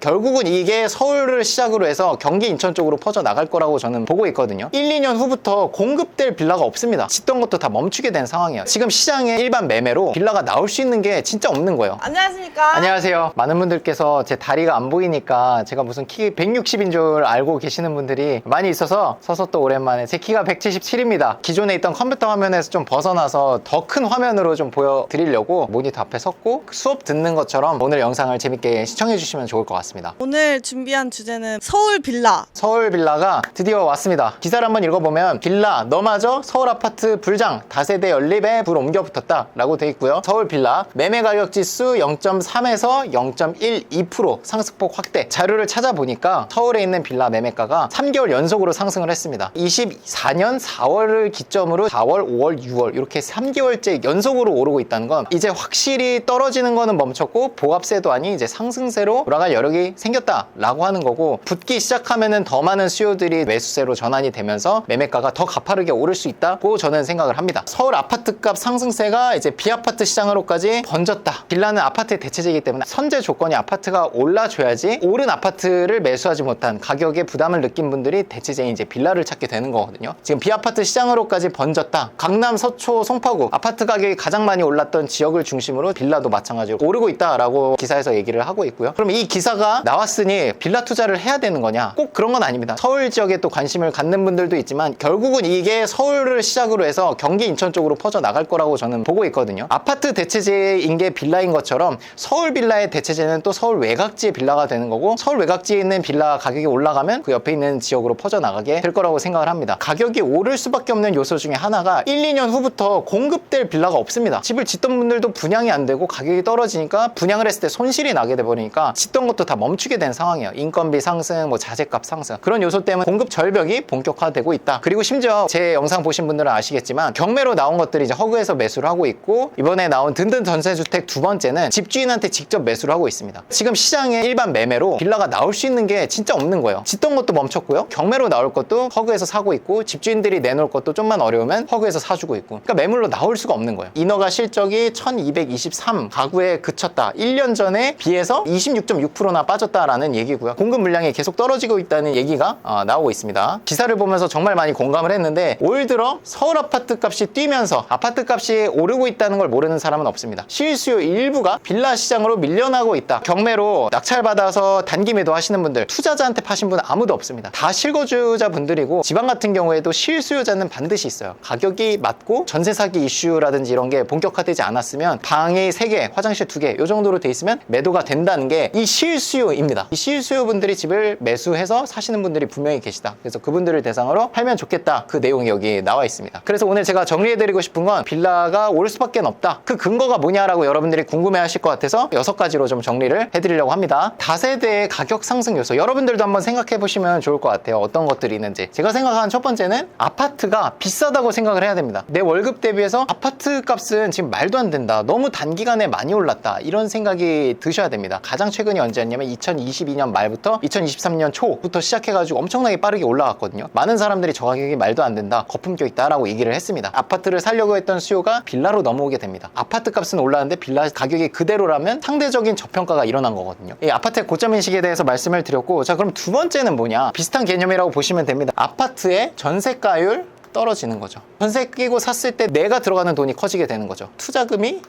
결국은 이게 서울을 시작으로 해서 경기 인천 쪽으로 퍼져 나갈 거라고 저는 보고 있거든요. 1, 2년 후부터 공급될 빌라가 없습니다. 짓던 것도 다 멈추게 된 상황이에요. 지금 시장에 일반 매매로 빌라가 나올 수 있는 게 진짜 없는 거예요. 안녕하십니까. 안녕하세요. 많은 분들께서 제 다리가 안 보이니까 제가 무슨 키 160인 줄 알고 계시는 분들이 많이 있어서 서서 또 오랜만에 제 키가 177입니다. 기존에 있던 컴퓨터 화면에서 좀 벗어나서 더 큰 화면으로 좀 보여드리려고 모니터 앞에 섰고 수업 듣는 것처럼 오늘 영상을 재밌게 시청해 주시면 좋을 것 같습니다. 오늘 준비한 주제는 서울 빌라. 서울 빌라가 드디어 왔습니다. 기사를 한번 읽어보면 빌라 너마저 서울 아파트 불장 다세대 연립에 불 옮겨 붙었다 라고 돼 있고요. 서울 빌라 매매 가격 지수 0.3에서 0.12% 상승폭 확대. 자료를 찾아보니까 서울에 있는 빌라 매매가가 3개월 연속으로 상승을 했습니다. 24년 4월을 기점으로 4월, 5월, 6월 이렇게 3개월째 연속으로 오르고 있다는 건 이제 확실히 떨어지는 거는 멈췄고 보합세도 아닌 이제 상승세로 돌아갈 여력이 생겼다라고 하는 거고, 붙기 시작하면은 더 많은 수요들이 매수세로 전환이 되면서 매매가가 더 가파르게 오를 수 있다고 저는 생각을 합니다. 서울 아파트값 상승세가 이제 비아파트 시장으로까지 번졌다. 빌라는 아파트의 대체제이기 때문에 선제 조건이 아파트가 올라줘야지 오른 아파트를 매수하지 못한 가격에 부담을 느낀 분들이 대체제인 이제 빌라를 찾게 되는 거거든요. 지금 비아파트 시장으로까지 번졌다. 강남, 서초, 송파구 아파트 가격이 가장 많이 올랐던 지역을 중심으로 빌라도 마찬가지로 오르고 있다라고 기사에서 얘기를 하고 있고요. 그럼 이 기사가 나왔으니 빌라 투자를 해야 되는 거냐? 꼭 그런 건 아닙니다. 서울 지역에 또 관심을 갖는 분들도 있지만 결국은 이게 서울을 시작으로 해서 경기 인천 쪽으로 퍼져 나갈 거라고 저는 보고 있거든요. 아파트 대체제인 게 빌라인 것처럼 서울 빌라의 대체제는 또 서울 외곽지의 빌라가 되는 거고, 서울 외곽지에 있는 빌라 가격이 올라가면 그 옆에 있는 지역으로 퍼져 나가게 될 거라고 생각을 합니다. 가격이 오를 수밖에 없는 요소 중에 하나가 1, 2년 후부터 공급될 빌라가 없습니다. 집을 짓던 분들도 분양이 안 되고 가격이 떨어지니까 분양을 했을 때 손실이 나게 돼 버리니까 짓던 것도 다 멈추게 된 상황이에요. 인건비 상승, 뭐 자재값 상승, 그런 요소 때문에 공급 절벽이 본격화되고 있다. 그리고 심지어 제 영상 보신 분들은 아시겠지만 경매로 나온 것들이 이제 허그에서 매수를 하고 있고, 이번에 나온 든든 전세주택 두 번째는 집주인한테 직접 매수를 하고 있습니다. 지금 시장에 일반 매매로 빌라가 나올 수 있는 게 진짜 없는 거예요. 짓던 것도 멈췄고요. 경매로 나올 것도 허그에서 사고 있고, 집주인들이 내놓을 것도 좀만 어려우면 허그에서 사주고 있고, 그러니까 매물로 나올 수가 없는 거예요. 인허가 실적이 1223 가구에 그쳤다. 1년 전에 비해서 26.6%나 빠졌다라는 얘기고요. 공급 물량이 계속 떨어지고 있다는 얘기가 나오고 있습니다. 기사를 보면서 정말 많이 공감을 했는데, 올 들어 서울 아파트 값이 뛰면서 아파트 값이 오르고 있다는 걸 모르는 사람은 없습니다. 실수요 일부가 빌라 시장으로 밀려나고 있다. 경매로 낙찰받아서 단기 매도 하시는 분들, 투자자한테 파신 분은 아무도 없습니다. 다 실거주자 분들이고, 지방 같은 경우에도 실수요자는 반드시 있어요. 가격이 맞고 전세 사기 이슈라든지 이런 게 본격화되지 않았으면 방이 3개, 화장실 2개 이 정도로 돼 있으면 매도가 된다는 게 이 실수요입니다. 이 실수요 분들이 집을 매수해서 사시는 분들이 분명히 계시다. 그래서 그분들을 대상으로 팔면 좋겠다. 그 내용이 여기 나와 있습니다. 그래서 오늘 제가 정리해드리고 싶은 건 빌라가 올 수밖에 없다. 그 근거가 뭐냐라고 여러분들이 궁금해하실 것 같아서 6가지로 좀 정리를 해드리려고 합니다. 다세대의 가격 상승 요소, 여러분들도 한번 생각해 보시면 좋을 것 같아요. 어떤 것들이 있는지. 제가 생각하는 첫 번째는 아파트가 비싸다고 생각을 해야 됩니다. 내 월급 대비해서 아파트 값은 지금 말도 안 된다, 너무 단기간에 많이 올랐다, 이런 생각이 드셔야 됩니다. 가장 최근이 언제였냐면 2022년 말부터 2023년 초부터 시작해가지고 엄청나게 빠르게 올라갔거든요. 많은 사람들이 저 가격이 말도 안 된다, 거품 껴있다라고 얘기를 했습니다. 아파트를 사려고 했던 수요가 빌라로 넘어오게 됩니다. 아파트 값은 올랐는데 빌라 가격이 그대로라면 상대적인 저평가가 일어난 거거든요. 이 아파트의 고점인식에 대해서 말씀을 드렸고, 자 그럼 두 번째는 뭐냐, 비슷한 개념이라고 보시면 됩니다. 아파트의 전세가율 떨어지는 거죠. 전세 끼고 샀을 때 내가 들어가는 돈이 커지게 되는 거죠. 투자금이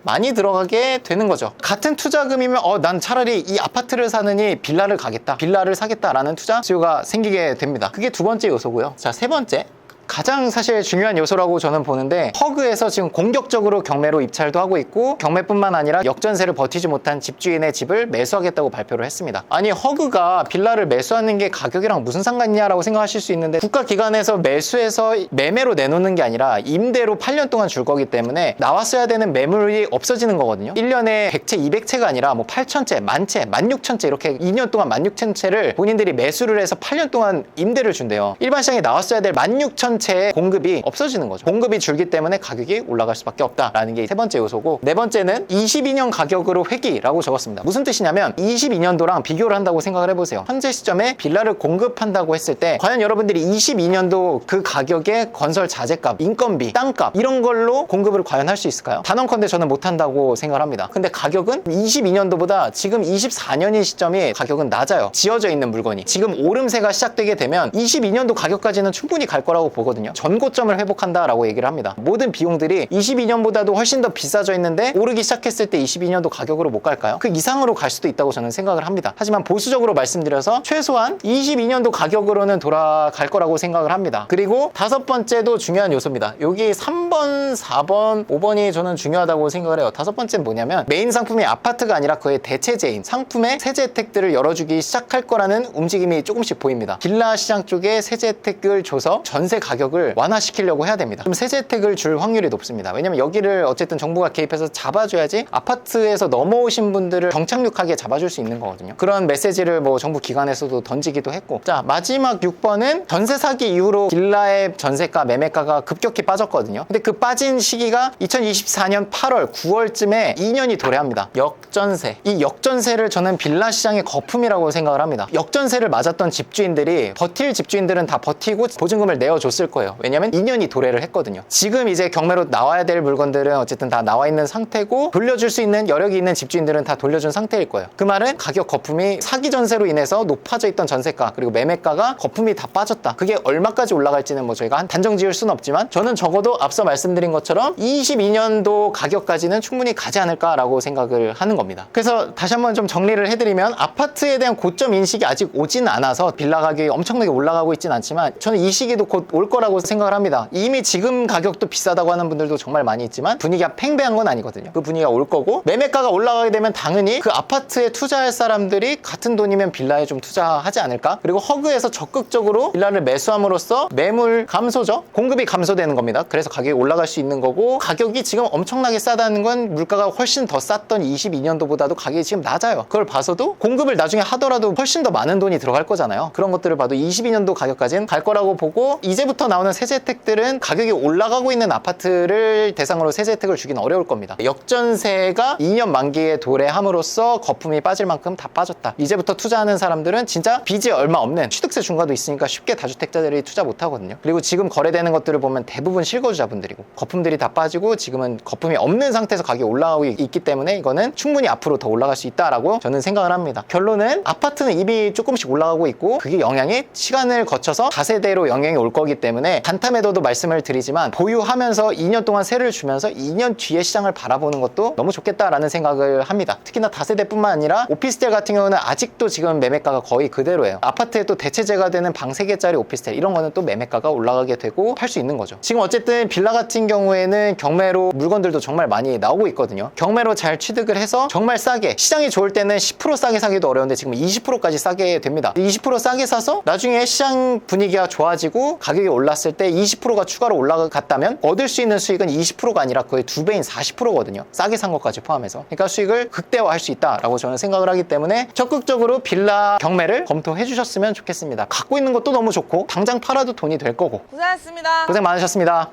많이 들어가게 되는 거죠. 같은 투자금이면 난 차라리 이 아파트를 사느니 빌라를 가겠다, 빌라를 사겠다라는 투자 수요가 생기게 됩니다. 그게 두 번째 요소고요. 자, 세 번째, 가장 사실 중요한 요소라고 저는 보는데, 허그에서 지금 공격적으로 경매로 입찰도 하고 있고, 경매뿐만 아니라 역전세를 버티지 못한 집주인의 집을 매수하겠다고 발표를 했습니다. 아니, 허그가 빌라를 매수하는 게 가격이랑 무슨 상관이냐라고 생각하실 수 있는데, 국가기관에서 매수해서 매매로 내놓는 게 아니라 임대로 8년 동안 줄 거기 때문에 나왔어야 되는 매물이 없어지는 거거든요. 1년에 100채, 200채가 아니라 뭐 8,000채, 10,000채, 16,000채 이렇게 2년 동안 16,000채를 본인들이 매수를 해서 8년 동안 임대를 준대요. 일반 시장에 나왔어야 될 16,000 전체의 공급이 없어지는 거죠. 공급이 줄기 때문에 가격이 올라갈 수밖에 없다라는 게 세 번째 요소고, 네 번째는 22년 가격으로 회귀라고 적었습니다. 무슨 뜻이냐면 22년도랑 비교를 한다고 생각을 해보세요. 현재 시점에 빌라를 공급한다고 했을 때 과연 여러분들이 22년도 그 가격의 건설 자재값, 인건비, 땅값 이런 걸로 공급을 과연 할 수 있을까요? 단언컨대 저는 못한다고 생각을 합니다. 근데 가격은 22년도보다 지금 24년인 시점이 가격은 낮아요. 지어져 있는 물건이. 지금 오름세가 시작되게 되면 22년도 가격까지는 충분히 갈 거라고 보거든요. 전고점을 회복한다라고 얘기를 합니다. 모든 비용들이 22년보다도 훨씬 더 비싸져 있는데 오르기 시작했을 때 22년도 가격으로 못 갈까요? 그 이상으로 갈 수도 있다고 저는 생각을 합니다. 하지만 보수적으로 말씀드려서 최소한 22년도 가격으로는 돌아갈 거라고 생각을 합니다. 그리고 다섯 번째도 중요한 요소입니다. 여기 3번, 4번, 5번이 저는 중요하다고 생각을 해요. 다섯 번째는 뭐냐면 메인 상품이 아파트가 아니라 그의 대체제인 상품의 세제 혜택들을 열어주기 시작할 거라는 움직임이 조금씩 보입니다. 빌라 시장 쪽에 세제 혜택을 줘서 전세 가격을 완화시키려고 해야 됩니다. 그럼 세제 혜택을 줄 확률이 높습니다. 왜냐면 여기를 어쨌든 정부가 개입해서 잡아줘야지 아파트에서 넘어오신 분들을 정착륙하게 잡아줄 수 있는 거거든요. 그런 메시지를 뭐 정부 기관에서도 던지기도 했고, 자 마지막 6번은 전세 사기 이후로 빌라의 전세가, 매매가가 급격히 빠졌거든요. 근데 그 빠진 시기가 2024년 8월, 9월쯤에 2년이 도래합니다. 역전세. 이 역전세를 저는 빌라 시장의 거품이라고 생각을 합니다. 역전세를 맞았던 집주인들이, 버틸 집주인들은 다 버티고 보증금을 내어줬을 거예요. 왜냐면 2년이 도래를 했거든요. 지금 이제 경매로 나와야 될 물건들은 어쨌든 다 나와 있는 상태고, 돌려줄 수 있는 여력이 있는 집주인들은 다 돌려준 상태일 거예요. 그 말은 가격 거품이 사기 전세로 인해서 높아져 있던 전세가 그리고 매매가가 거품이 다 빠졌다. 그게 얼마까지 올라갈지는 뭐 저희가 단정 지을 수는 없지만 저는 적어도 앞서 말씀드린 것처럼 22년도 가격까지는 충분히 가지 않을까라고 생각을 하는 겁니다. 그래서 다시 한번 좀 정리를 해드리면, 아파트에 대한 고점 인식이 아직 오진 않아서 빌라 가격이 엄청나게 올라가고 있진 않지만 저는 이 시기도 곧 올 거라고 생각을 합니다. 이미 지금 가격도 비싸다고 하는 분들도 정말 많이 있지만 분위기가 팽배한 건 아니거든요. 그 분위기가 올 거고, 매매가가 올라가게 되면 당연히 그 아파트에 투자할 사람들이 같은 돈이면 빌라에 좀 투자하지 않을까? 그리고 허그에서 적극적으로 빌라를 매수함으로써 매물 감소죠? 공급이 감소되는 겁니다. 그래서 가격이 올라갈 수 있는 거고, 가격이 지금 엄청나게 싸다는 건 물가가 훨씬 더 쌌던 22년도보다도 가격이 지금 낮아요. 그걸 봐서도 공급을 나중에 하더라도 훨씬 더 많은 돈이 들어갈 거잖아요. 그런 것들을 봐도 22년도 가격까지는 갈 거라고 보고, 이제부터 나오는 세제 혜택들은 가격이 올라가고 있는 아파트를 대상으로 세제 혜택을 주기는 어려울 겁니다. 역전세가 2년 만기에 도래함으로써 거품이 빠질 만큼 다 빠졌다. 이제부터 투자하는 사람들은 진짜 빚이 얼마 없는 취득세 중과도 있으니까 쉽게 다주택자들이 투자 못 하거든요. 그리고 지금 거래되는 것들을 보면 대부분 실거주자분들이고, 거품들이 다 빠지고 지금은 거품이 없는 상태에서 가격이 올라가고 있기 때문에 이거는 충분히 앞으로 더 올라갈 수 있다라고 저는 생각을 합니다. 결론은 아파트는 이미 조금씩 올라가고 있고, 그게 영향이 시간을 거쳐서 다세대로 영향이 올 거기 때문에 단타매도도 말씀을 드리지만, 보유하면서 2년 동안 세를 주면서 2년 뒤에 시장을 바라보는 것도 너무 좋겠다라는 생각을 합니다. 특히나 다세대뿐만 아니라 오피스텔 같은 경우는 아직도 지금 매매가가 거의 그대로예요. 아파트에 또 대체제가 되는 방 3개짜리 오피스텔, 이런 거는 또 매매가가 올라가게 되고 할 수 있는 거죠. 지금 어쨌든 빌라 같은 경우에는 경매로 물건들도 정말 많이 나오고 있거든요. 경매로 잘 취득을 해서 정말 싸게, 시장이 좋을 때는 10% 싸게 사기도 어려운데 지금 20%까지 싸게 됩니다. 20% 싸게 사서 나중에 시장 분위기가 좋아지고 가격이 올랐을 때 20%가 추가로 올라갔다면 얻을 수 있는 수익은 20%가 아니라 거의 2배인 40%거든요. 싸게 산 것까지 포함해서. 그러니까 수익을 극대화할 수 있다라고 저는 생각을 하기 때문에 적극적으로 빌라 경매를 검토해 주셨으면 좋겠습니다. 갖고 있는 것도 너무 좋고 당장 팔아도 돈이 될 거고. 고생하셨습니다. 고생 많으셨습니다.